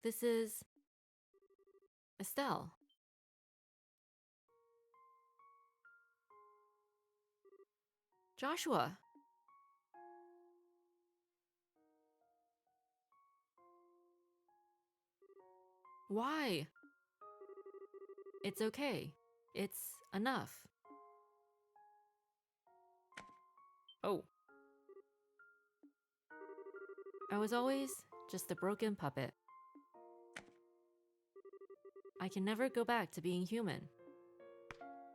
This is Estelle. Joshua. Why? It's okay. It's enough. Oh. I was always just a broken puppet. I can never go back to being human.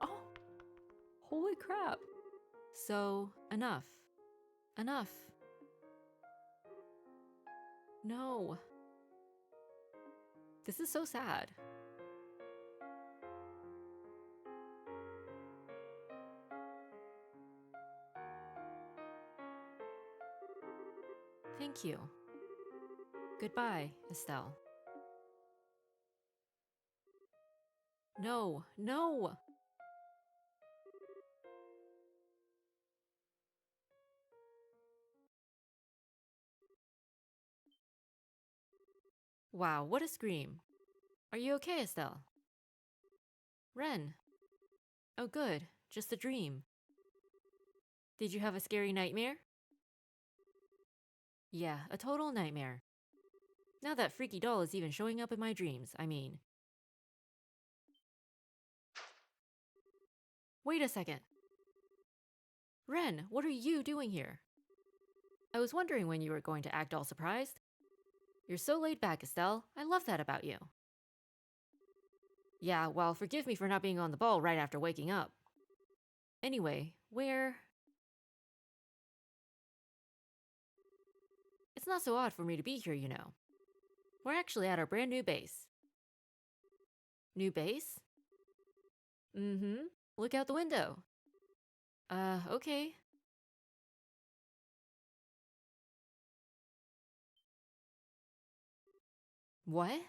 Oh, holy crap. So, enough. Enough. No. This is so sad. Thank you. Goodbye, Estelle. No, no! Wow, what a scream. Are you okay, Estelle? Ren. Oh, good. Just a dream. Did you have a scary nightmare? Yeah, a total nightmare. Now that freaky doll is even showing up in my dreams, I mean. Wait a second. Ren, what are you doing here? I was wondering when you were going to act all surprised. You're so laid back, Estelle. I love that about you. Yeah, well, forgive me for not being on the ball right after waking up. Anyway, where... It's not so odd for me to be here, you know. We're actually at our brand new base. New base? Mm-hmm. Look out the window. Okay. What?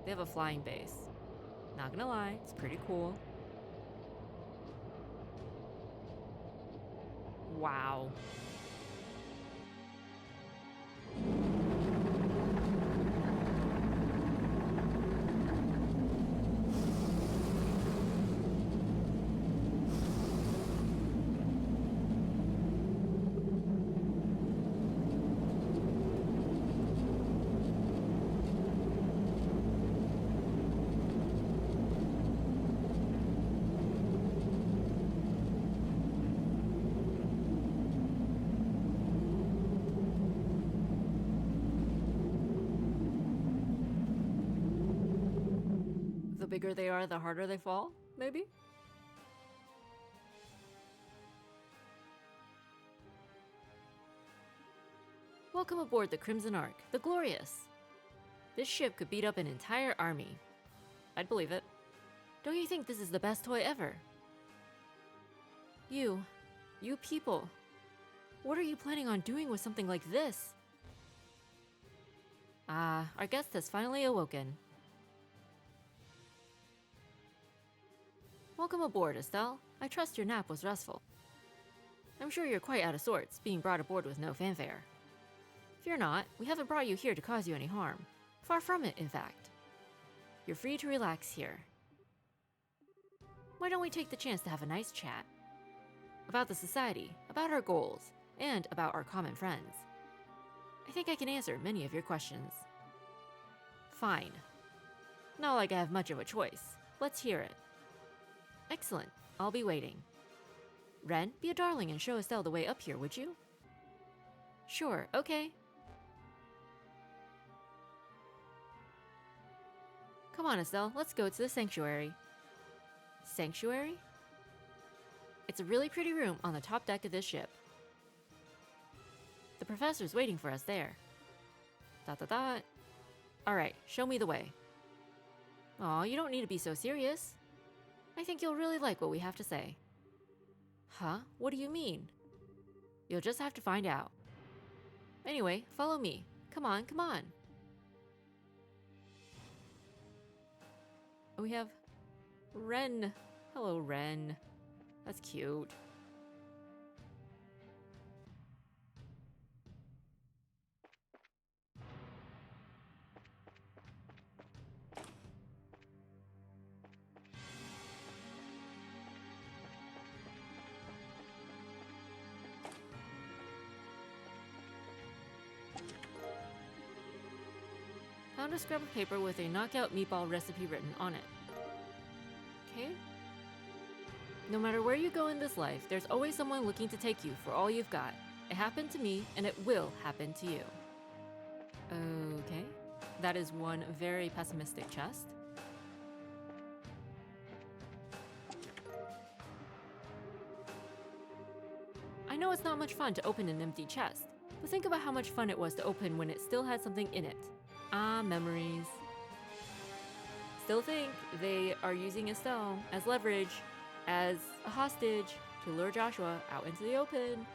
They have a flying base. Not gonna lie, it's pretty cool. Wow. The bigger they are, the harder they fall, maybe? Welcome aboard the Crimson Ark, the Glorious. This ship could beat up an entire army. I'd believe it. Don't you think this is the best toy ever? You people, what are you planning on doing with something like this? Ah, our guest has finally awoken. Welcome aboard, Estelle. I trust your nap was restful. I'm sure you're quite out of sorts, being brought aboard with no fanfare. Fear not, we haven't brought you here to cause you any harm. Far from it, in fact. You're free to relax here. Why don't we take the chance to have a nice chat? About the society, about our goals, and about our common friends. I think I can answer many of your questions. Fine. Not like I have much of a choice. Let's hear it. Excellent. I'll be waiting. Ren, be a darling and show Estelle the way up here, would you? Sure, okay. Come on, Estelle, let's go to the sanctuary. Sanctuary? It's a really pretty room on the top deck of this ship. The professor's waiting for us there. Dot dot dot. Alright, show me the way. Aw, you don't need to be so serious. I think you'll really like what we have to say. Huh? What do you mean? You'll just have to find out. Anyway, follow me. Come on, come on. We have Ren. Hello, Ren. That's cute. Found a scrap of paper with a knockout meatball recipe written on it. Okay. No matter where you go in this life, there's always someone looking to take you for all you've got. It happened to me, and it will happen to you. Okay. That is one very pessimistic chest. I know it's not much fun to open an empty chest, but think about how much fun it was to open when it still had something in it. Ah, memories. Still think they are using Estelle as leverage, as a hostage, to lure Joshua out into the open.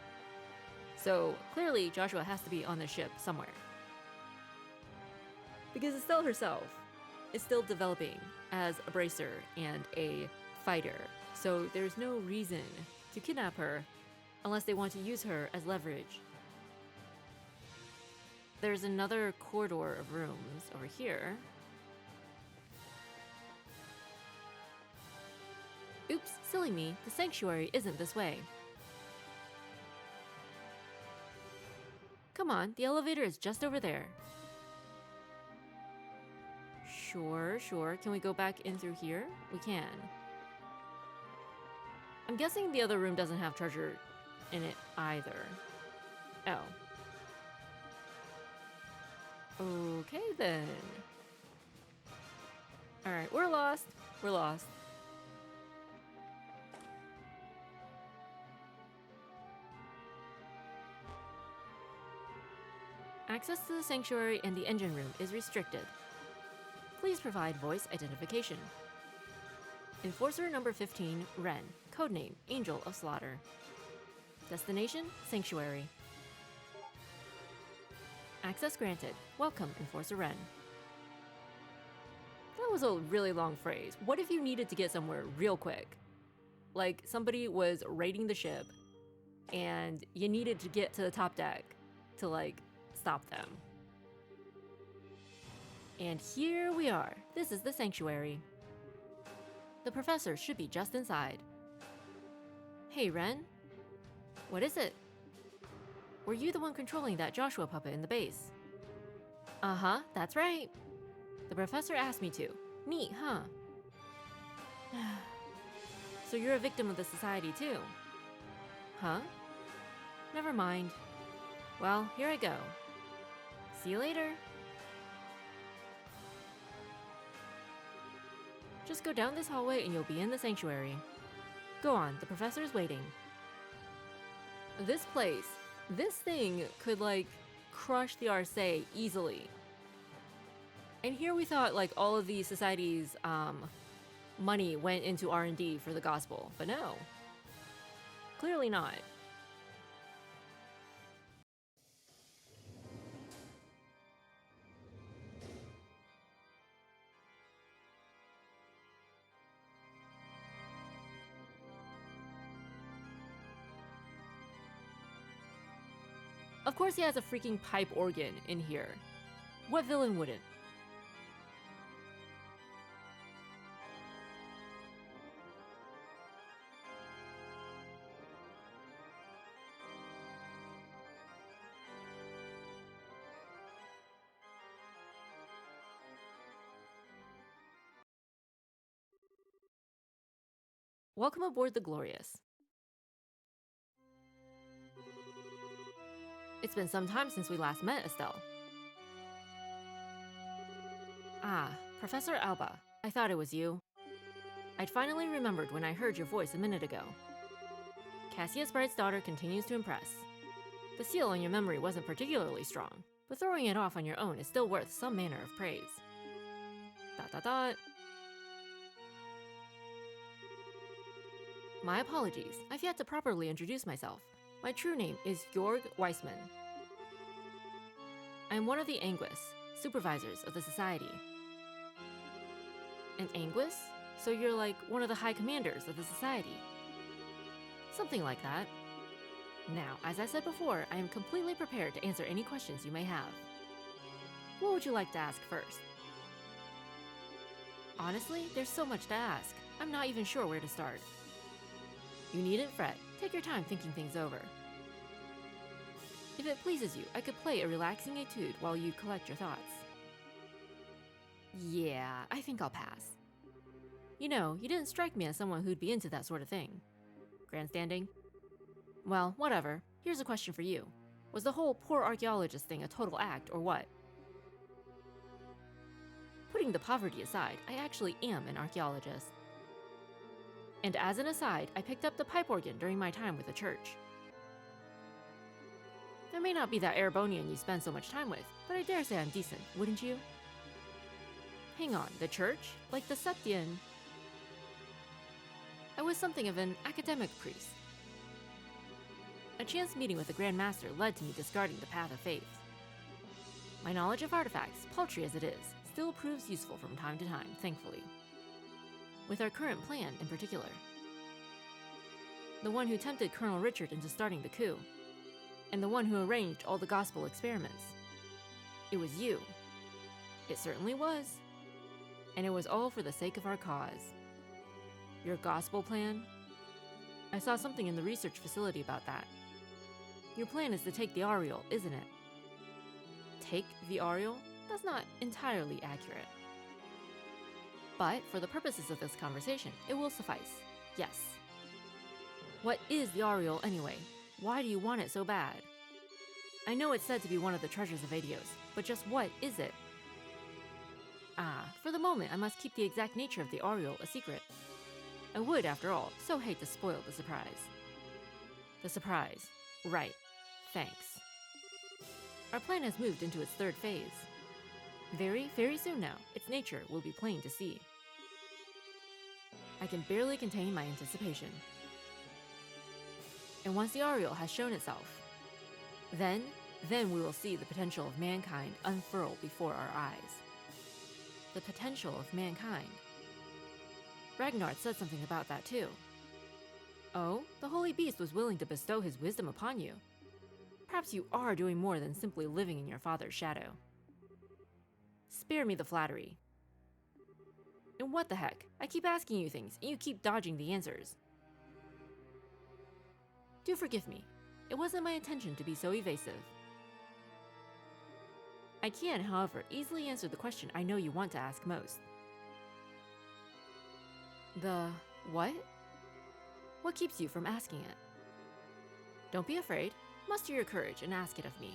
So clearly Joshua has to be on the ship somewhere. Because Estelle herself is still developing as a bracer and a fighter. So there's no reason to kidnap her unless they want to use her as leverage. There's another corridor of rooms over here. Oops, silly me, the sanctuary isn't this way. Come on, the elevator is just over there. Sure. Can we go back in through here? We can. I'm guessing the other room doesn't have treasure in it either. Oh. Okay then. Alright, we're lost. We're lost. Access to the sanctuary and the engine room is restricted. Please provide voice identification. Enforcer number 15, Ren. Codename, Angel of Slaughter. Destination, Sanctuary. Access granted. Welcome, Enforcer Ren. That was a really long phrase. What if you needed to get somewhere real quick? Like somebody was raiding the ship and you needed to get to the top deck to like stop them. And here we are. This is the sanctuary. The professor should be just inside. Hey, Ren. What is it? Were you the one controlling that Joshua puppet in the base? Uh-huh, that's right. The professor asked me to. Neat, huh? So you're a victim of the society too? Huh? Never mind. Well, here I go. See you later. Just go down this hallway and you'll be in the sanctuary. Go on, the professor is waiting. This place, this thing could like crush the Arcee easily. And here we thought like all of the society's money went into R&D for the gospel, but no. Clearly not. Of course he has a freaking pipe organ in here. What villain wouldn't? Welcome aboard the Glorious. It's been some time since we last met, Estelle. Ah, Professor Alba. I thought it was you. I'd finally remembered when I heard your voice a minute ago. Cassius Bright's daughter continues to impress. The seal on your memory wasn't particularly strong, but throwing it off on your own is still worth some manner of praise. ... My apologies, I've yet to properly introduce myself. My true name is Georg Weissman. I am one of the Anguis, supervisors of the Society. An Anguis? So you're like one of the high commanders of the Society? Something like that. Now, as I said before, I am completely prepared to answer any questions you may have. What would you like to ask first? Honestly, there's so much to ask. I'm not even sure where to start. You needn't fret. Take your time thinking things over. If it pleases you, I could play a relaxing etude while you collect your thoughts. Yeah, I think I'll pass. You know, you didn't strike me as someone who'd be into that sort of thing. Grandstanding? Well, whatever. Here's a question for you. Was the whole poor archaeologist thing a total act, or what? Putting the poverty aside, I actually am an archaeologist. And as an aside, I picked up the pipe organ during my time with the church. I may not be that Erebonian you spend so much time with, but I dare say I'm decent, wouldn't you? Hang on, the church? Like the Septian? I was something of an academic priest. A chance meeting with the Grand Master led to me discarding the path of faith. My knowledge of artifacts, paltry as it is, still proves useful from time to time, thankfully. With our current plan in particular. The one who tempted Colonel Richard into starting the coup, and the one who arranged all the gospel experiments. It was you. It certainly was. And it was all for the sake of our cause. Your gospel plan? I saw something in the research facility about that. Your plan is to take the Ariel, isn't it? Take the Ariel? That's not entirely accurate. But for the purposes of this conversation, it will suffice. Yes. What is the Ariel anyway? Why do you want it so bad? I know it's said to be one of the treasures of Aidios, but just what is it? For the moment, I must keep the exact nature of the Ariel a secret. I would, after all, so hate to spoil the surprise. The surprise. Right. Thanks. Our plan has moved into its third phase. Very, very soon now, its nature will be plain to see. I can barely contain my anticipation. And once the Ariel has shown itself, then we will see the potential of mankind unfurl before our eyes. The potential of mankind. Ragnar said something about that too. Oh, the Holy Beast was willing to bestow his wisdom upon you. Perhaps you are doing more than simply living in your father's shadow. Spare me the flattery. And what the heck? I keep asking you things, and you keep dodging the answers. Do forgive me. It wasn't my intention to be so evasive. I can, however, easily answer the question I know you want to ask most. The what? What keeps you from asking it? Don't be afraid. Muster your courage and ask it of me.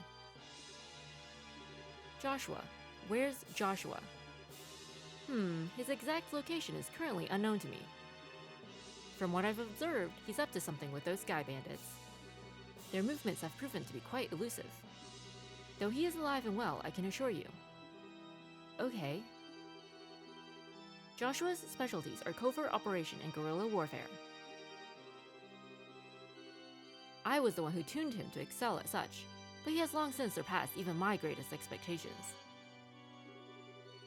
Joshua. Where's Joshua? His exact location is currently unknown to me. From what I've observed, he's up to something with those sky bandits. Their movements have proven to be quite elusive. Though he is alive and well, I can assure you. Okay. Joshua's specialties are covert operation and guerrilla warfare. I was the one who tuned him to excel at such, but he has long since surpassed even my greatest expectations.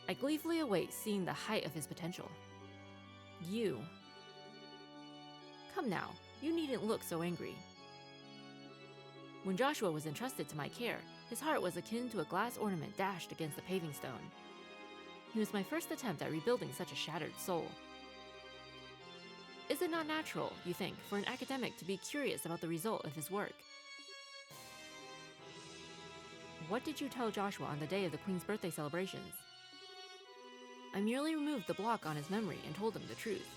I gleefully await seeing the height of his potential. You. Come now, you needn't look so angry. When Joshua was entrusted to my care, his heart was akin to a glass ornament dashed against a paving stone. He was my first attempt at rebuilding such a shattered soul. Is it not natural, you think, for an academic to be curious about the result of his work? What did you tell Joshua on the day of the Queen's birthday celebrations? I merely removed the block on his memory and told him the truth.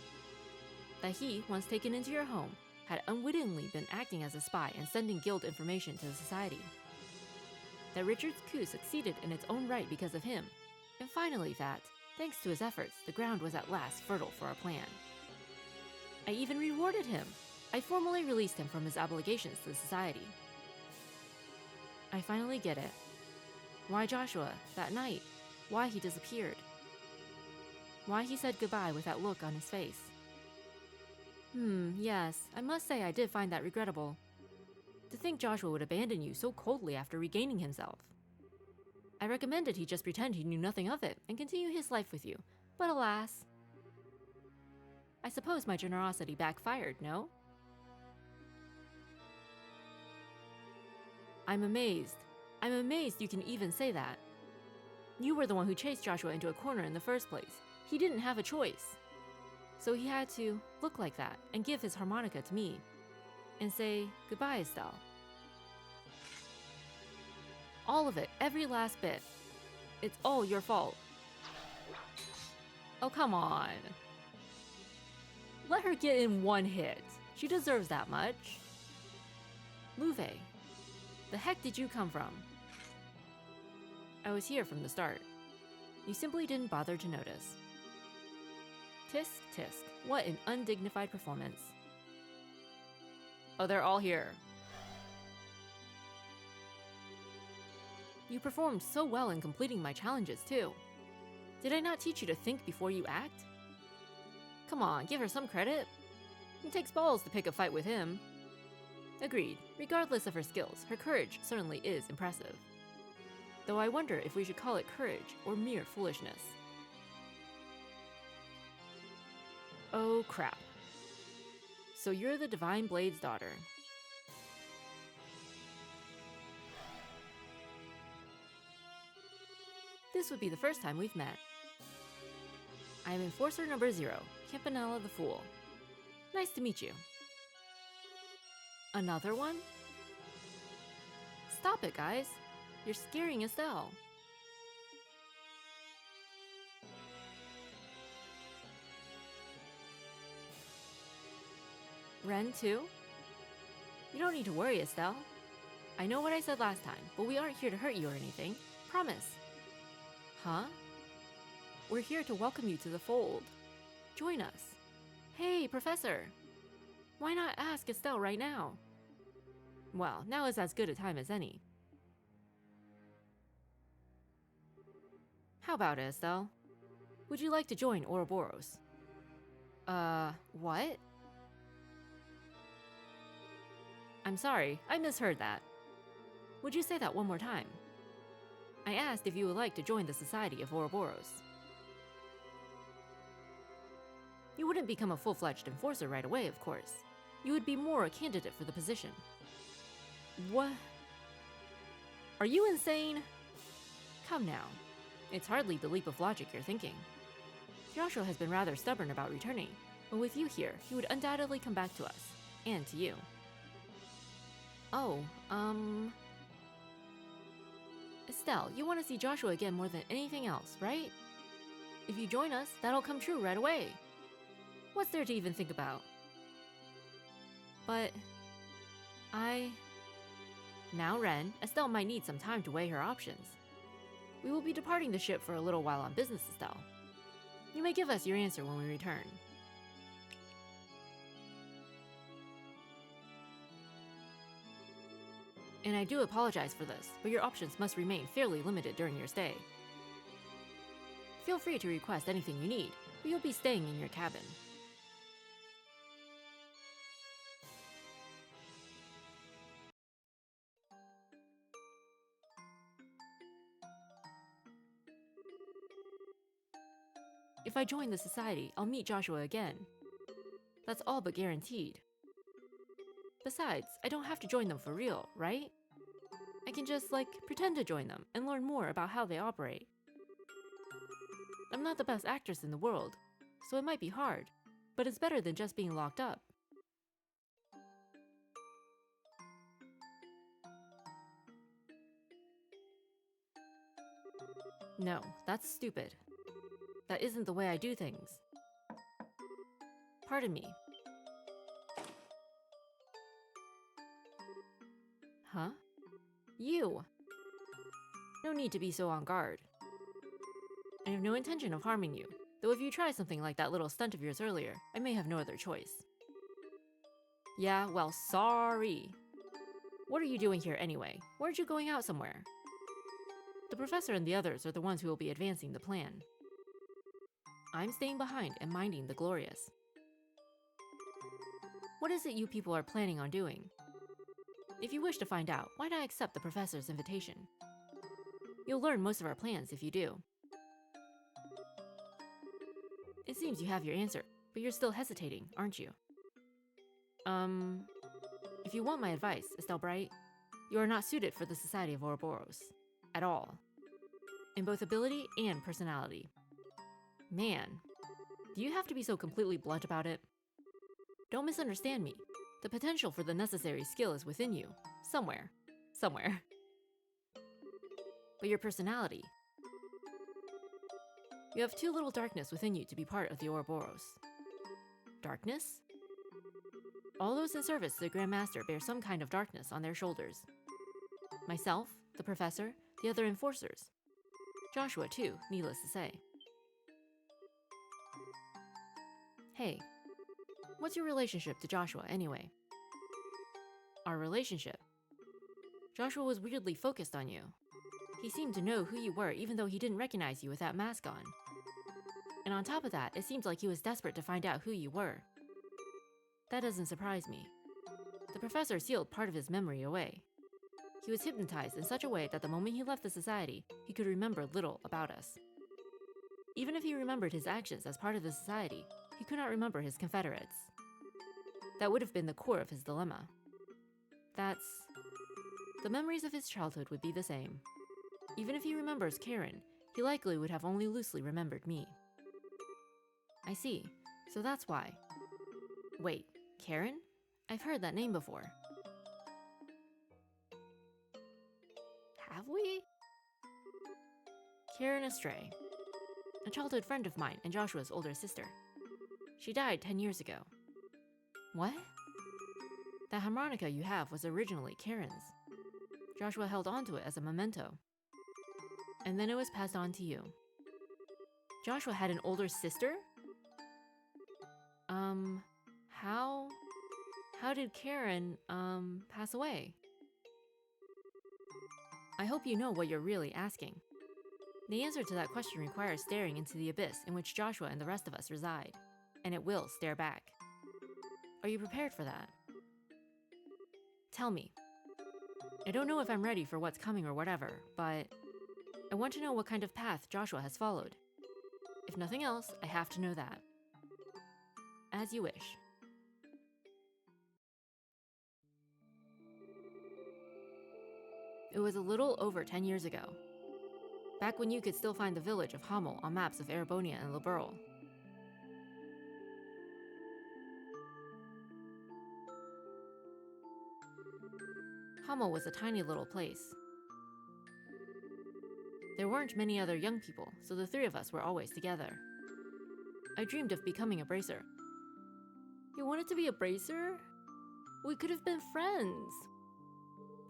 That he, once taken into your home, had unwittingly been acting as a spy and sending guild information to the society. That Richard's coup succeeded in its own right because of him, and finally that, thanks to his efforts, the ground was at last fertile for our plan. I even rewarded him. I formally released him from his obligations to the society. I finally get it. Why Joshua, that night? Why he disappeared? Why he said goodbye with that look on his face? Yes, I must say I did find that regrettable. To think Joshua would abandon you so coldly after regaining himself. I recommended he just pretend he knew nothing of it and continue his life with you, but alas. I suppose my generosity backfired, no? I'm amazed. I'm amazed you can even say that. You were the one who chased Joshua into a corner in the first place. He didn't have a choice. So he had to look like that and give his harmonica to me and say goodbye, Estelle. All of it, every last bit. It's all your fault. Oh, come on. Let her get in one hit. She deserves that much. Luve, the heck did you come from? I was here from the start. You simply didn't bother to notice. Tisk, tisk. What an undignified performance. Oh, they're all here. You performed so well in completing my challenges, too. Did I not teach you to think before you act? Come on, give her some credit. It takes balls to pick a fight with him. Agreed. Regardless of her skills, her courage certainly is impressive. Though I wonder if we should call it courage or mere foolishness. Oh crap. So you're the Divine Blade's daughter. This would be the first time we've met. I am Enforcer number 0, Campanella the Fool. Nice to meet you. Another one? Stop it, guys. You're scaring Estelle. Ren, too? You don't need to worry, Estelle. I know what I said last time, but we aren't here to hurt you or anything. Promise. Huh? We're here to welcome you to the fold. Join us. Hey, Professor. Why not ask Estelle right now? Well, now is as good a time as any. How about it, Estelle? Would you like to join Ouroboros? What? I'm sorry, I misheard that. Would you say that one more time? I asked if you would like to join the Society of Ouroboros. You wouldn't become a full-fledged enforcer right away, of course. You would be more a candidate for the position. What? Are you insane? Come now. It's hardly the leap of logic you're thinking. Joshua has been rather stubborn about returning, but with you here, he would undoubtedly come back to us, and to you. Oh, Estelle, you want to see Joshua again more than anything else, right? If you join us, that'll come true right away. What's there to even think about? But... Now, Ren, Estelle might need some time to weigh her options. We will be departing the ship for a little while on business, Estelle. You may give us your answer when we return. And I do apologize for this, but your options must remain fairly limited during your stay. Feel free to request anything you need, but you'll be staying in your cabin. If I join the society, I'll meet Joshua again. That's all but guaranteed. Besides, I don't have to join them for real, right? I can just, pretend to join them and learn more about how they operate. I'm not the best actress in the world, so it might be hard, but it's better than just being locked up. No, that's stupid. That isn't the way I do things. Pardon me. Huh? You! No need to be so on guard. I have no intention of harming you, though if you try something like that little stunt of yours earlier, I may have no other choice. Yeah, well, sorry. What are you doing here anyway? Weren't you going out somewhere? The professor and the others are the ones who will be advancing the plan. I'm staying behind and minding the Glorious. What is it you people are planning on doing? If you wish to find out, why not accept the professor's invitation? You'll learn most of our plans if you do. It seems you have your answer, but you're still hesitating, aren't you? If you want my advice, Estelle Bright, you are not suited for the Society of Ouroboros. At all. In both ability and personality. Man, do you have to be so completely blunt about it? Don't misunderstand me. The potential for the necessary skill is within you. Somewhere. Somewhere. But your personality... You have too little darkness within you to be part of the Ouroboros. Darkness? All those in service to the Grand Master bear some kind of darkness on their shoulders. Myself, the professor, the other enforcers. Joshua, too, needless to say. Hey, what's your relationship to Joshua, anyway? Our relationship? Joshua was weirdly focused on you. He seemed to know who you were even though he didn't recognize you with that mask on. And on top of that, it seemed like he was desperate to find out who you were. That doesn't surprise me. The professor sealed part of his memory away. He was hypnotized in such a way that the moment he left the society, he could remember little about us. Even if he remembered his actions as part of the society, he could not remember his confederates. That would have been the core of his dilemma. The memories of his childhood would be the same. Even if he remembers Karen, he likely would have only loosely remembered me. I see, so that's why. Wait, Karen? I've heard that name before. Have we? Karen Astray. A childhood friend of mine and Joshua's older sister. She died 10 years ago. What? That harmonica you have was originally Karen's. Joshua held onto it as a memento. And then it was passed on to you. Joshua had an older sister? How did Karen, pass away? I hope you know what you're really asking. The answer to that question requires staring into the abyss in which Joshua and the rest of us reside, and it will stare back. Are you prepared for that? Tell me. I don't know if I'm ready for what's coming or whatever, but I want to know what kind of path Joshua has followed. If nothing else, I have to know that. As you wish. It was a little over 10 years ago. Back when you could still find the village of Hamel on maps of Erebonia and Liberl. Hamel was a tiny little place. There weren't many other young people, so the three of us were always together. I dreamed of becoming a bracer. You wanted to be a bracer? We could have been friends.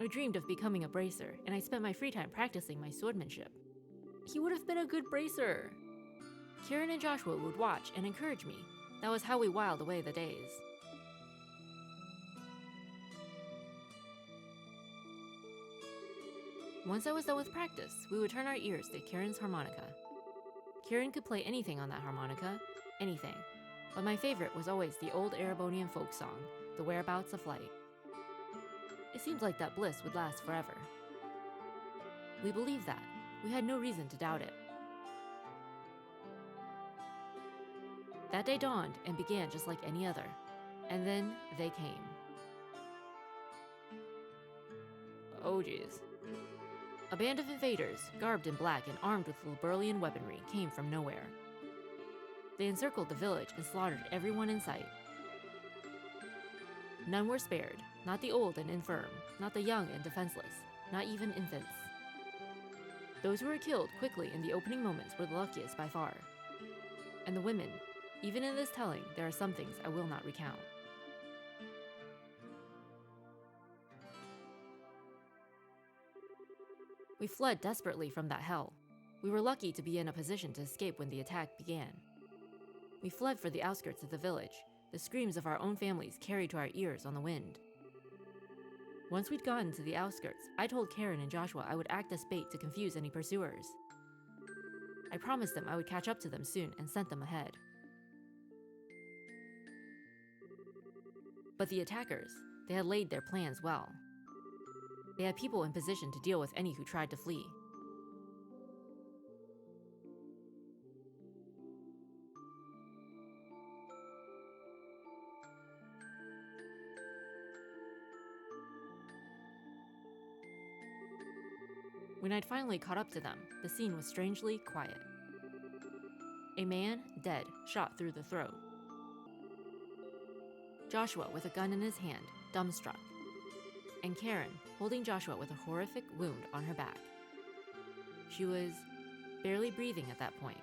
I dreamed of becoming a bracer, and I spent my free time practicing my swordsmanship. He would have been a good bracer. Karen and Joshua would watch and encourage me. That was how we whiled away the days. Once I was done with practice, we would turn our ears to Karen's harmonica. Karen could play anything on that harmonica, anything. But my favorite was always the old Erebonian folk song, The Whereabouts of Light. It seemed like that bliss would last forever. We believed that. We had no reason to doubt it. That day dawned and began just like any other. And then they came. Oh geez. A band of invaders, garbed in black and armed with Liberlian weaponry, came from nowhere. They encircled the village and slaughtered everyone in sight. None were spared, not the old and infirm, not the young and defenseless, not even infants. Those who were killed quickly in the opening moments were the luckiest by far. And the women, even in this telling, there are some things I will not recount. We fled desperately from that hell. We were lucky to be in a position to escape when the attack began. We fled for the outskirts of the village, the screams of our own families carried to our ears on the wind. Once we'd gotten to the outskirts, I told Karen and Joshua I would act as bait to confuse any pursuers. I promised them I would catch up to them soon and sent them ahead. But the attackers, they had laid their plans well. They had people in position to deal with any who tried to flee. When I'd finally caught up to them, the scene was strangely quiet. A man, dead, shot through the throat. Joshua with a gun in his hand, dumbstruck. And Karen holding Joshua with a horrific wound on her back. She was barely breathing at that point.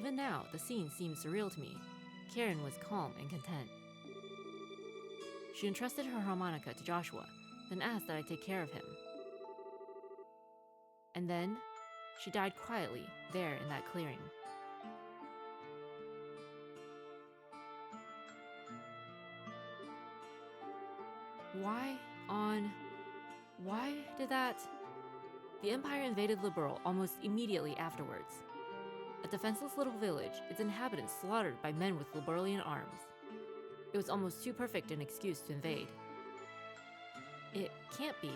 even now, the scene seemed surreal to me. Karen was calm and content. She entrusted her harmonica to Joshua, then asked that I take care of him. And then, she died quietly, there in that clearing. Why did that? The Empire invaded Liberl almost immediately afterwards. A defenseless little village, its inhabitants slaughtered by men with Liberlian arms. It was almost too perfect an excuse to invade. It can't be.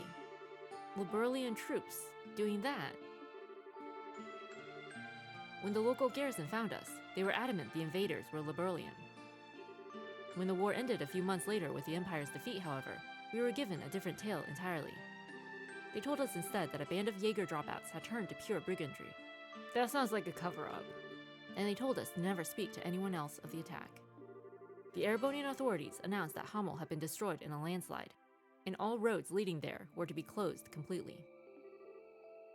Liberlian troops doing that. When the local garrison found us, they were adamant the invaders were Liberlian. When the war ended a few months later with the Empire's defeat, however, we were given a different tale entirely. They told us instead that a band of Jaeger dropouts had turned to pure brigandry. That sounds like a cover-up. And they told us to never speak to anyone else of the attack. The Erebonian authorities announced that Hamel had been destroyed in a landslide, and all roads leading there were to be closed completely.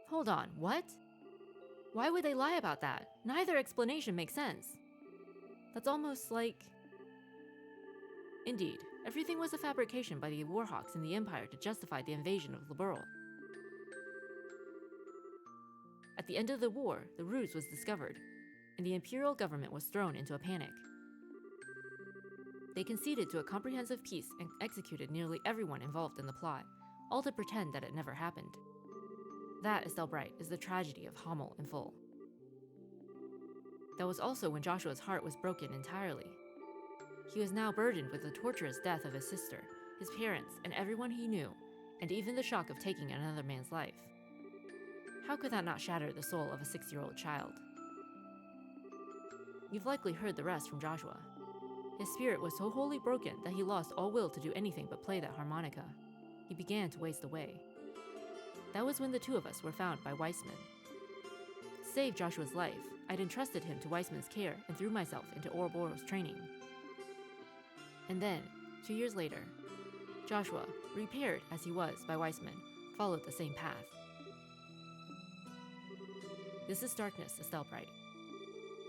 Hold on, what? Why would they lie about that? Neither explanation makes sense. That's almost like... Indeed, everything was a fabrication by the Warhawks in the Empire to justify the invasion of Liberl. At the end of the war, the ruse was discovered, and the Imperial government was thrown into a panic. They conceded to a comprehensive peace and executed nearly everyone involved in the plot, all to pretend that it never happened. That, Estelle Bright, is the tragedy of Hamel in full. That was also when Joshua's heart was broken entirely. He was now burdened with the torturous death of his sister, his parents, and everyone he knew, and even the shock of taking another man's life. How could that not shatter the soul of a 6-year-old child? You've likely heard the rest from Joshua. His spirit was so wholly broken that he lost all will to do anything but play that harmonica. He began to waste away. That was when the two of us were found by Weissman. To save Joshua's life, I'd entrusted him to Weissman's care and threw myself into Ouroboros training. And then, 2 years later, Joshua, repaired as he was by Weissman, followed the same path. This is darkness, Estelle Bright.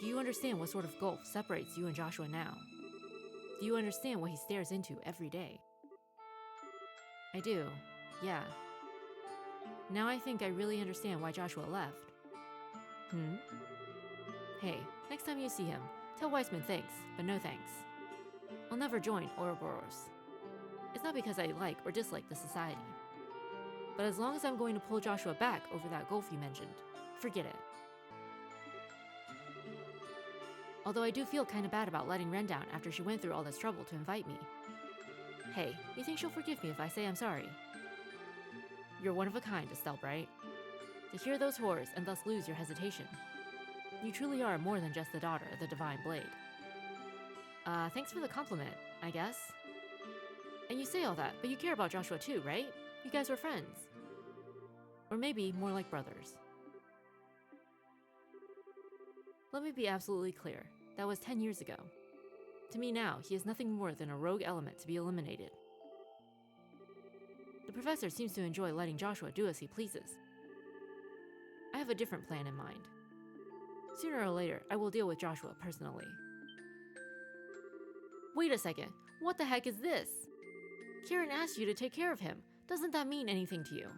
Do you understand what sort of gulf separates you and Joshua now? Do you understand what he stares into every day? I do, yeah. Now I think I really understand why Joshua left. Hey, next time you see him, tell Weissman thanks, but no thanks. I'll never join Ouroboros. It's not because I like or dislike the society. But as long as I'm going to pull Joshua back over that gulf you mentioned, forget it. Although I do feel kinda bad about letting Ren down after she went through all this trouble to invite me. Hey, you think she'll forgive me if I say I'm sorry? You're one of a kind, Estelle Bright. To hear those horrors and thus lose your hesitation. You truly are more than just the daughter of the Divine Blade. Thanks for the compliment, I guess. And you say all that, but you care about Joshua too, right? You guys were friends. Or maybe more like brothers. Let me be absolutely clear. That was 10 years ago. To me now, he is nothing more than a rogue element to be eliminated. The professor seems to enjoy letting Joshua do as he pleases. I have a different plan in mind. Sooner or later, I will deal with Joshua personally. Wait a second, what the heck is this? Karen asked you to take care of him. Doesn't that mean anything to you?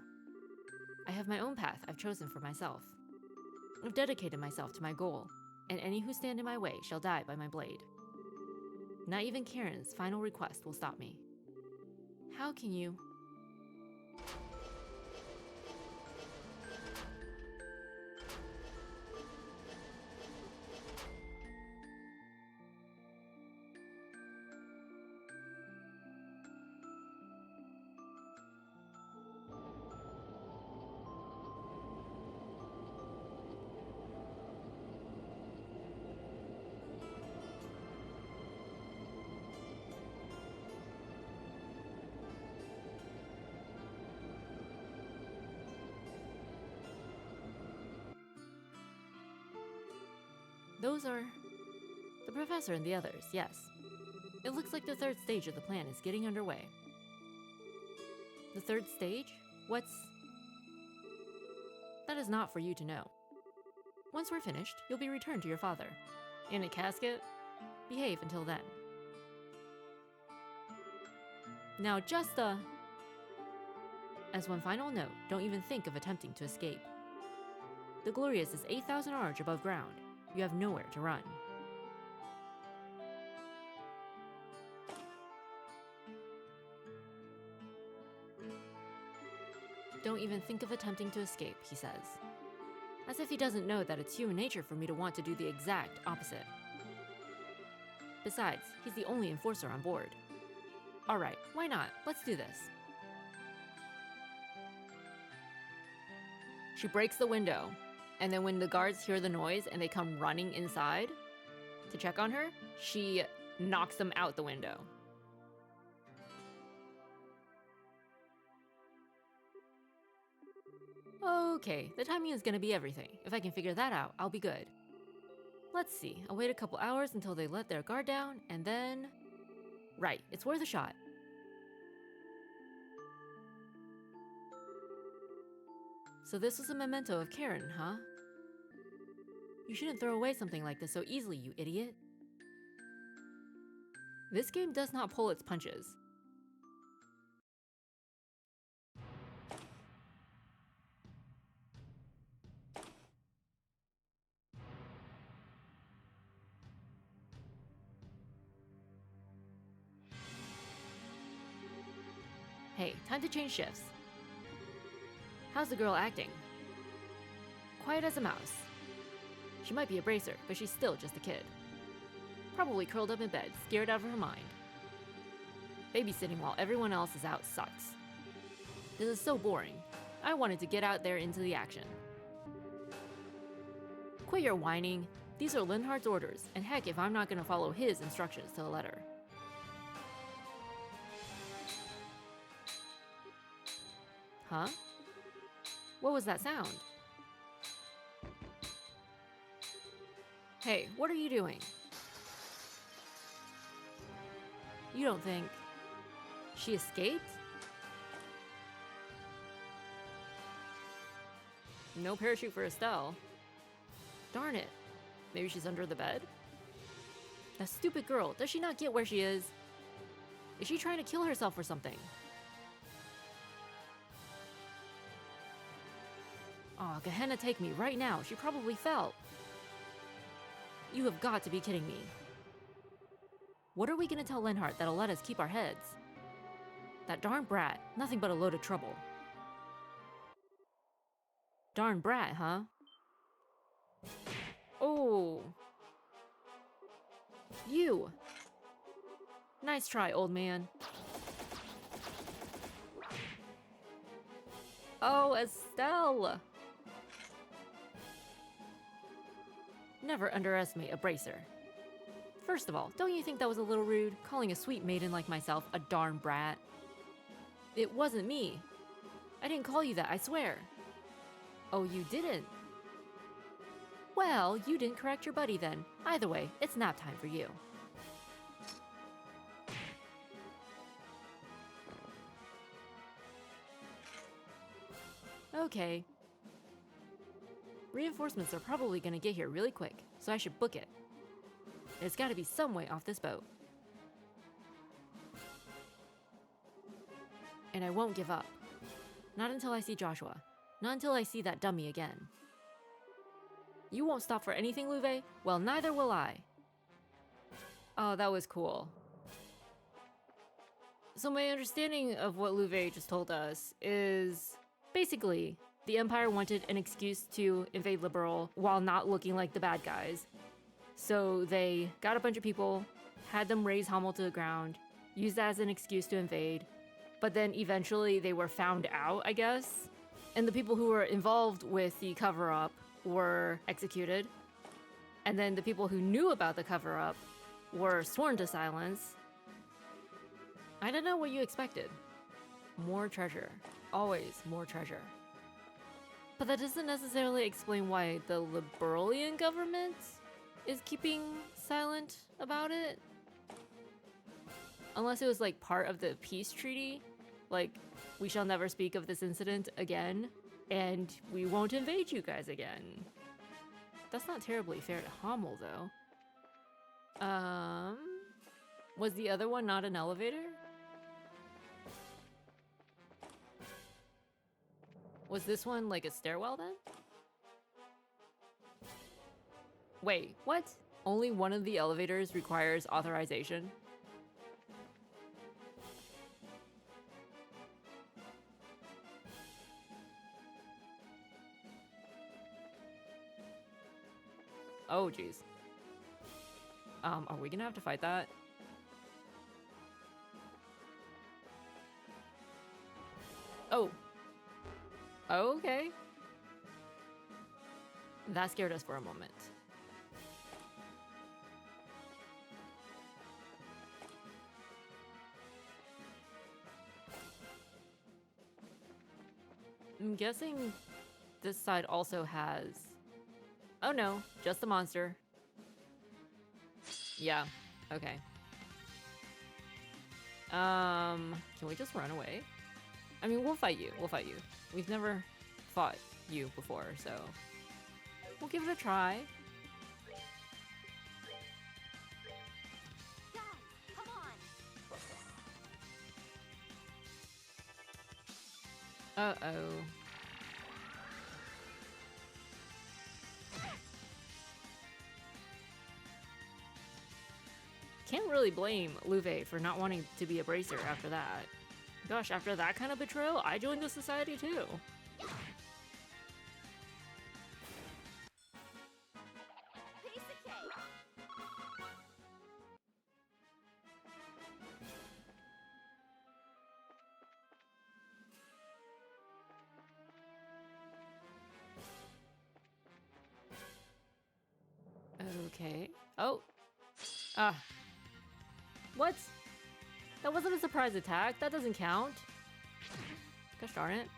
I have my own path I've chosen for myself. I've dedicated myself to my goal, and any who stand in my way shall die by my blade. Not even Karen's final request will stop me. How can you... Those are... the professor and the others, yes. It looks like the third stage of the plan is getting underway. The third stage? What's... That is not for you to know. Once we're finished, you'll be returned to your father. In a casket? Behave until then. Now just As one final note, don't even think of attempting to escape. The Glorious is 8,000 arch above ground. You have nowhere to run. Don't even think of attempting to escape, he says. As if he doesn't know that it's human nature for me to want to do the exact opposite. Besides, he's the only enforcer on board. Alright, why not? Let's do this. She breaks the window, and then when the guards hear the noise and they come running inside to check on her, she knocks them out the window. Okay, the timing is gonna be everything. If I can figure that out, I'll be good. Let's see, I'll wait a couple hours until they let their guard down, and then... Right, it's worth a shot. So this was a memento of Karen, huh? You shouldn't throw away something like this so easily, you idiot. This game does not pull its punches. Hey, time to change shifts. How's the girl acting? Quiet as a mouse. She might be a bracer, but she's still just a kid. Probably curled up in bed, scared out of her mind. Babysitting while everyone else is out sucks. This is so boring. I wanted to get out there into the action. Quit your whining. These are Linhardt's orders, and heck if I'm not gonna follow his instructions to the letter. Huh? What was that sound? Hey, what are you doing? You don't think she escaped? No parachute for Estelle. Darn it. Maybe she's under the bed? That stupid girl, does she not get where she is? Is she trying to kill herself or something? Aw, Gehenna take me right now. She probably fell. You have got to be kidding me. What are we gonna tell Linhardt that'll let us keep our heads? That darn brat, nothing but a load of trouble. Darn brat, huh? Oh. You. Nice try, old man. Oh, Estelle. Never underestimate a bracer. First of all, don't you think that was a little rude, calling a sweet maiden like myself a darn brat? It wasn't me. I didn't call you that, I swear. Oh, you didn't? Well, you didn't correct your buddy then. Either way, it's nap time for you. Okay. Reinforcements are probably gonna get here really quick, so I should book it. There's gotta be some way off this boat. And I won't give up. Not until I see Joshua. Not until I see that dummy again. You won't stop for anything, Louvet? Well, neither will I. Oh, that was cool. So my understanding of what Louvet just told us is... basically, the Empire wanted an excuse to invade Liberl while not looking like the bad guys. So they got a bunch of people, had them raise Hamel to the ground, used that as an excuse to invade, but then eventually they were found out, I guess. And the people who were involved with the cover-up were executed. And then the people who knew about the cover-up were sworn to silence. I don't know what you expected. More treasure. Always more treasure. But that doesn't necessarily explain why the Liberalian government is keeping silent about it. Unless it was like part of the peace treaty. Like, we shall never speak of this incident again, and we won't invade you guys again. That's not terribly fair to Hummel, though. Was the other one not an elevator? Was this one like a stairwell then? Wait, what? Only one of the elevators requires authorization? Oh, jeez. Are we gonna have to fight that? Oh. Okay. That scared us for a moment. I'm guessing this side also has... Oh no, just the monster. Yeah, okay. Can we just run away? I mean, we'll fight you, we'll fight you. We've never fought you before, so... We'll give it a try. Guys, come on. Uh-oh. Can't really blame Luve for not wanting to be a bracer after that. Gosh, after that kind of betrayal, I joined the society too. Piece of cake. Okay. Oh. Ah. What? That wasn't a surprise attack. That doesn't count. Gosh darn it.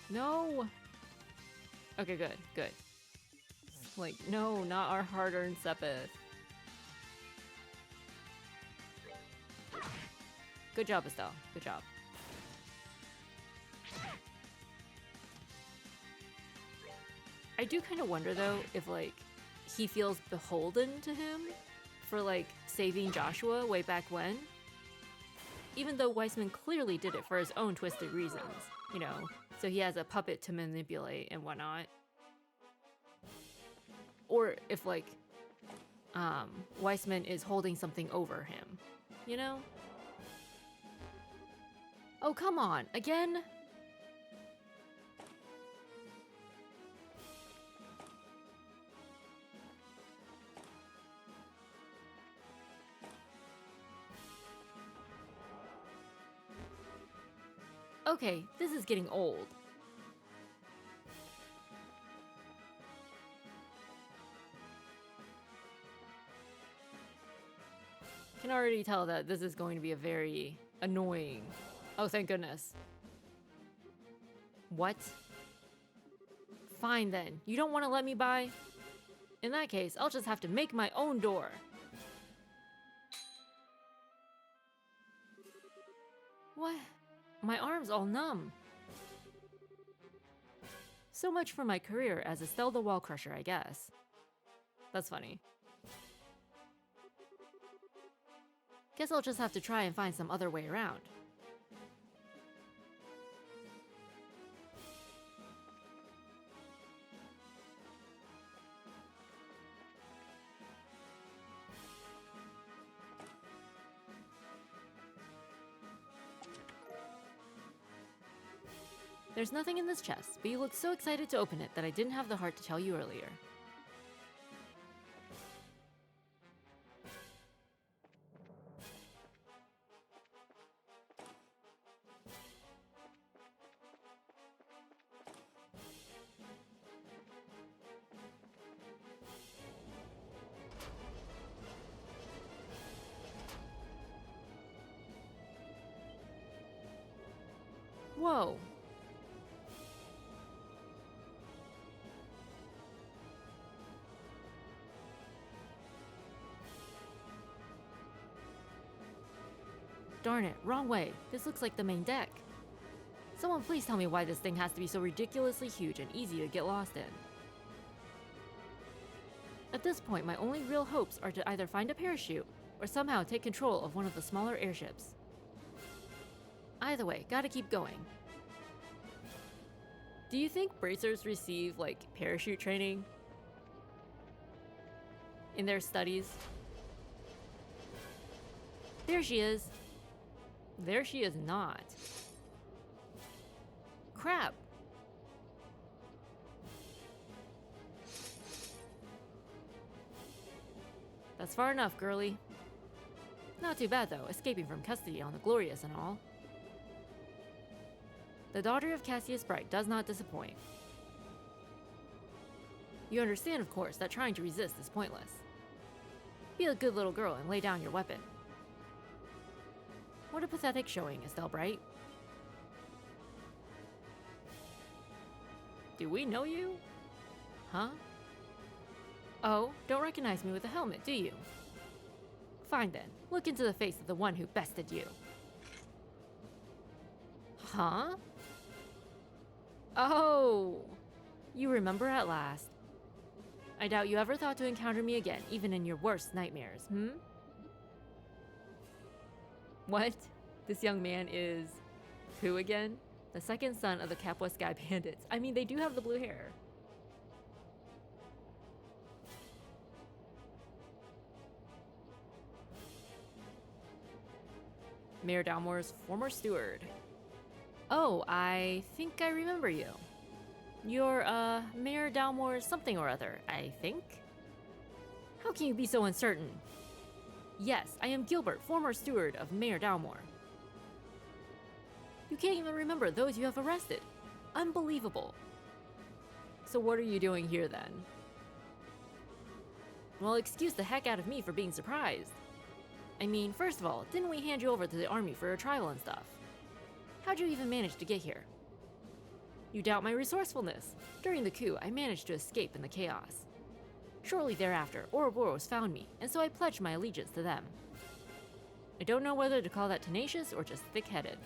No. Okay, good, good. Like, no, not our hard-earned Sepith. Good job, Estelle. Good job. I do kind of wonder, though, if, like, he feels beholden to him for, like, saving Joshua way back when. Even though Weissman clearly did it for his own twisted reasons, you know, so he has a puppet to manipulate and whatnot. Or if, like, Weissman is holding something over him, you know? Oh, come on, again? Okay, this is getting old. Can already tell that this is going to be a very annoying... Oh, thank goodness. What? Fine then, you don't want to let me by? In that case, I'll just have to make my own door. What? My arm's all numb. So much for my career as Estelle the Wall Crusher, I guess. That's funny. Guess I'll just have to try and find some other way around. There's nothing in this chest, but you looked so excited to open it that I didn't have the heart to tell you earlier. Whoa. Darn it, wrong way. This looks like the main deck. Someone please tell me why this thing has to be so ridiculously huge and easy to get lost in. At this point, my only real hopes are to either find a parachute or somehow take control of one of the smaller airships. Either way, gotta keep going. Do you think bracers receive, like, parachute training in their studies? There she is. There she is not. Crap. That's far enough, girlie. Not too bad, though, escaping from custody on the Glorious and all. The daughter of Cassius Bright does not disappoint. You understand, of course, that trying to resist is pointless. Be a good little girl and lay down your weapon. What a pathetic showing, Estelle Bright. Do we know you? Huh? Oh, don't recognize me with a helmet, do you? Fine then, look into the face of the one who bested you. Huh? Oh, you remember at last. I doubt you ever thought to encounter me again, even in your worst nightmares, hmm? What? This young man is... who again? The second son of the Capua Sky Bandits. I mean, they do have the blue hair. Mayor Dalmore's former steward. Oh, I think I remember you. You're, Mayor Dalmore something or other, I think? How can you be so uncertain? Yes, I am Gilbert, former steward of Mayor Dalmore. You can't even remember those you have arrested. Unbelievable. So what are you doing here then? Well, excuse the heck out of me for being surprised. I mean, first of all, didn't we hand you over to the army for a trial and stuff? How'd you even manage to get here? You doubt my resourcefulness. During the coup, I managed to escape in the chaos. Shortly thereafter, Ouroboros found me, and so I pledged my allegiance to them. I don't know whether to call that tenacious or just thick-headed.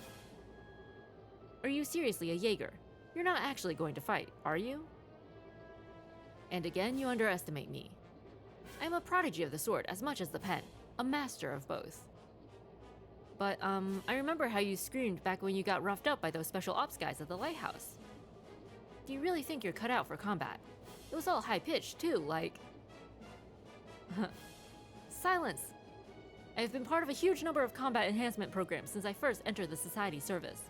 Are you seriously a Jaeger? You're not actually going to fight, are you? And again, you underestimate me. I'm a prodigy of the sword as much as the pen, a master of both. But, I remember how you screamed back when you got roughed up by those special ops guys at the lighthouse. Do you really think you're cut out for combat? It was all high-pitched, too, like... Silence! I have been part of a huge number of combat enhancement programs since I first entered the Society service.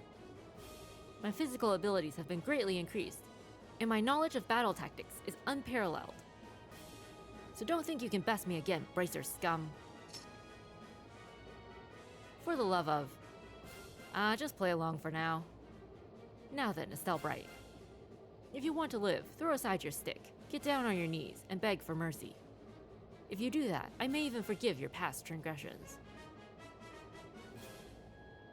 My physical abilities have been greatly increased, and my knowledge of battle tactics is unparalleled. So don't think you can best me again, bracer scum. For the love of... just play along for now. Now then, Estelle Bright. If you want to live, throw aside your stick, get down on your knees, and beg for mercy. If you do that, I may even forgive your past transgressions.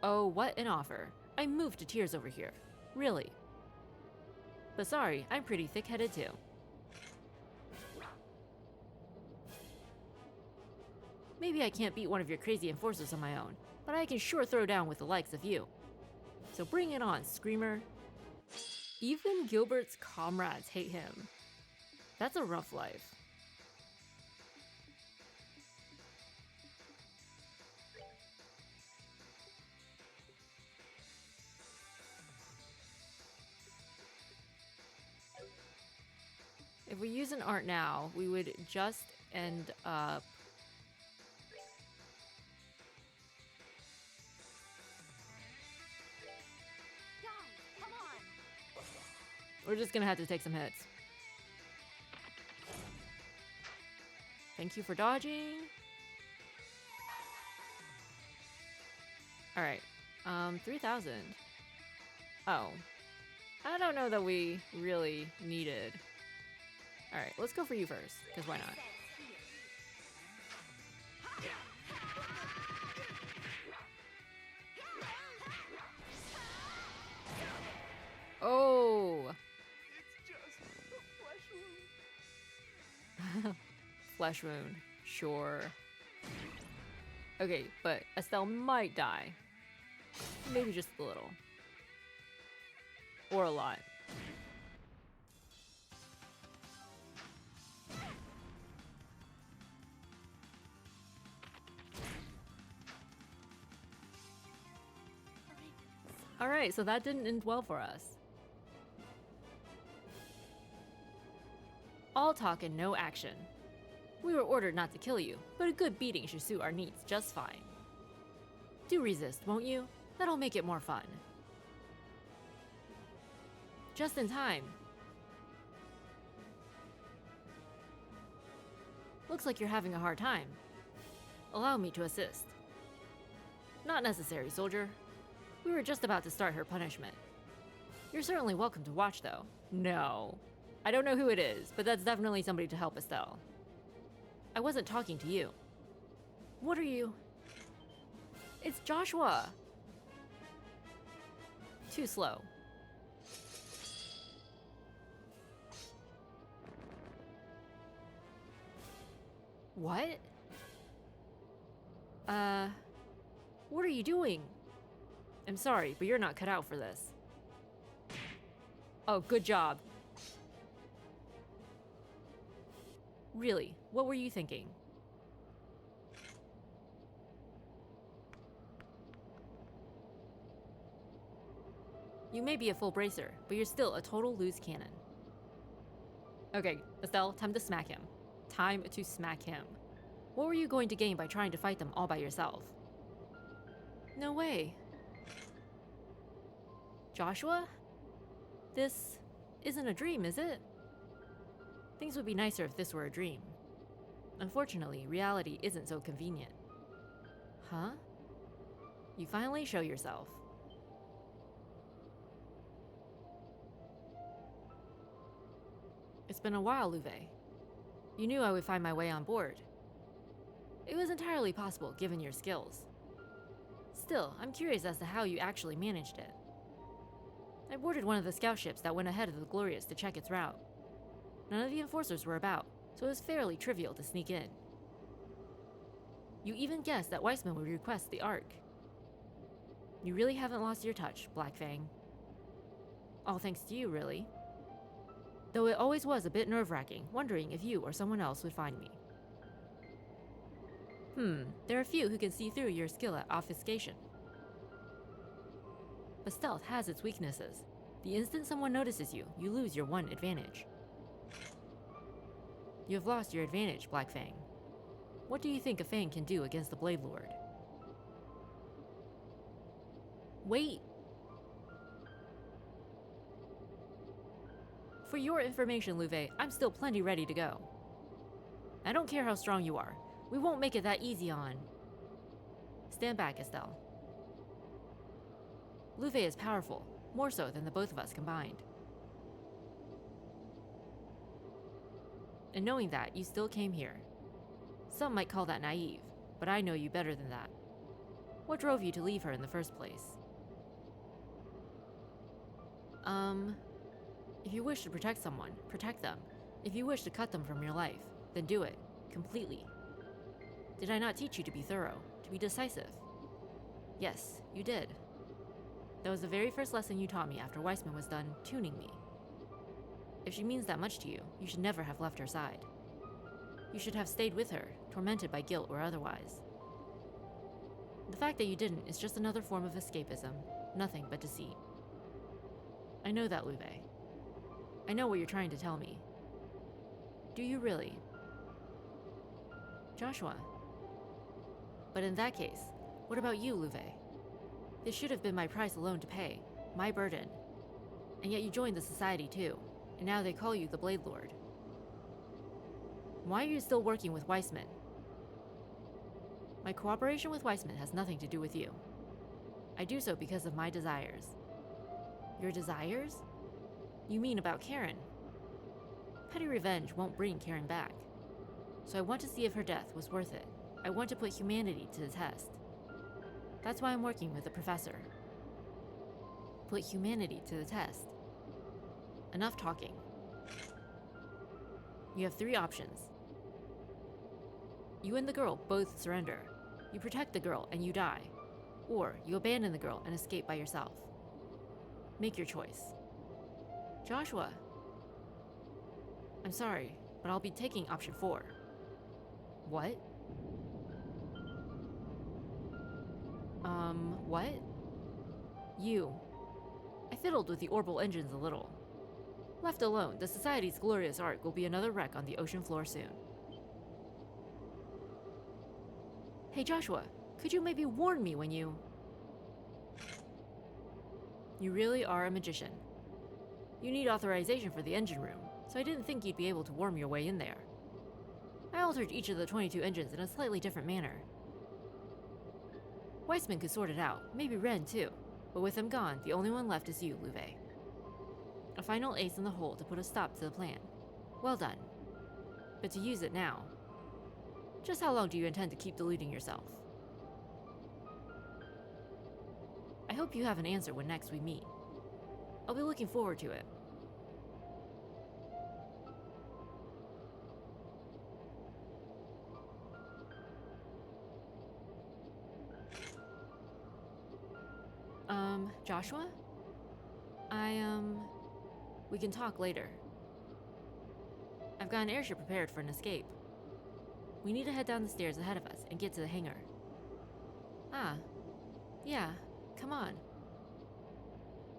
Oh, what an offer. I'm moved to tears over here. Really. But sorry, I'm pretty thick-headed too. Maybe I can't beat one of your crazy enforcers on my own, but I can sure throw down with the likes of you. So bring it on, Screamer. Even Gilbert's comrades hate him. That's a rough life. If we use an art now, we would just end up... We're just gonna have to take some hits. Thank you for dodging. Alright, 3,000. Oh. I don't know that we really needed... Alright, let's go for you first, because why not? Oh! It's just a flesh wound. Flesh wound, sure. Okay, but Estelle might die. Maybe just a little. Or a lot. Alright, so that didn't end well for us. All talk and no action. We were ordered not to kill you, but a good beating should suit our needs just fine. Do resist, won't you? That'll make it more fun. Just in time. Looks like you're having a hard time. Allow me to assist. Not necessary, soldier. We were just about to start her punishment. You're certainly welcome to watch, though. No. I don't know who it is, but that's definitely somebody to help Estelle. I wasn't talking to you. What are you? It's Joshua! Too slow. What? What are you doing? I'm sorry, but you're not cut out for this. Oh, good job. Really, what were you thinking? You may be a full bracer, but you're still a total loose cannon. Okay, Estelle, time to smack him. Time to smack him. What were you going to gain by trying to fight them all by yourself? No way. Joshua? This isn't a dream, is it? Things would be nicer if this were a dream. Unfortunately, reality isn't so convenient. Huh? You finally show yourself. It's been a while, Louvet. You knew I would find my way on board. It was entirely possible given your skills. Still, I'm curious as to how you actually managed it. I boarded one of the scout ships that went ahead of the Glorious to check its route. None of the enforcers were about, so it was fairly trivial to sneak in. You even guessed that Weissman would request the Ark. You really haven't lost your touch, Black Fang. All thanks to you, really. Though it always was a bit nerve-wracking, wondering if you or someone else would find me. There are few who can see through your skill at obfuscation. But stealth has its weaknesses. The instant someone notices you, you lose your one advantage. You have lost your advantage, Black Fang. What do you think a Fang can do against the Blade Lord? Wait! For your information, Louvet, I'm still plenty ready to go. I don't care how strong you are. We won't make it that easy on... Stand back, Estelle. Louvet is powerful, more so than the both of us combined. And knowing that, you still came here. Some might call that naive, but I know you better than that. What drove you to leave her in the first place? If you wish to protect someone, protect them. If you wish to cut them from your life, then do it, completely. Did I not teach you to be thorough, to be decisive? Yes, you did. That was the very first lesson you taught me after Weissman was done tuning me. If she means that much to you, you should never have left her side. You should have stayed with her, tormented by guilt or otherwise. The fact that you didn't is just another form of escapism, nothing but deceit. I know that, Louvet. I know what you're trying to tell me. Do you really? Joshua. But in that case, what about you, Louvet? This should have been my price alone to pay, my burden. And yet you joined the society too, and now they call you the Blade Lord. Why are you still working with Weissman? My cooperation with Weissman has nothing to do with you. I do so because of my desires. Your desires? You mean about Karen? Petty revenge won't bring Karen back. So I want to see if her death was worth it. I want to put humanity to the test. That's why I'm working with the professor. Put humanity to the test. Enough talking. You have 3 options. You and the girl both surrender. You protect the girl and you die. or you abandon the girl and escape by yourself. Make your choice. Joshua. I'm sorry, but I'll be taking option 4. What? What? You. I fiddled with the orbital engines a little. Left alone, the Society's glorious ark will be another wreck on the ocean floor soon. Hey Joshua, could you maybe warn me when you... You really are a magician. You need authorization for the engine room, so I didn't think you'd be able to worm your way in there. I altered each of the 22 engines in a slightly different manner. Weissman could sort it out, maybe Ren too, but with them gone, the only one left is you, Louvet. A final ace in the hole to put a stop to the plan. Well done. But to use it now. Just how long do you intend to keep deluding yourself? I hope you have an answer when next we meet. I'll be looking forward to it. Joshua? We can talk later. I've got an airship prepared for an escape. We need to head down the stairs ahead of us and get to the hangar. Ah, yeah, come on.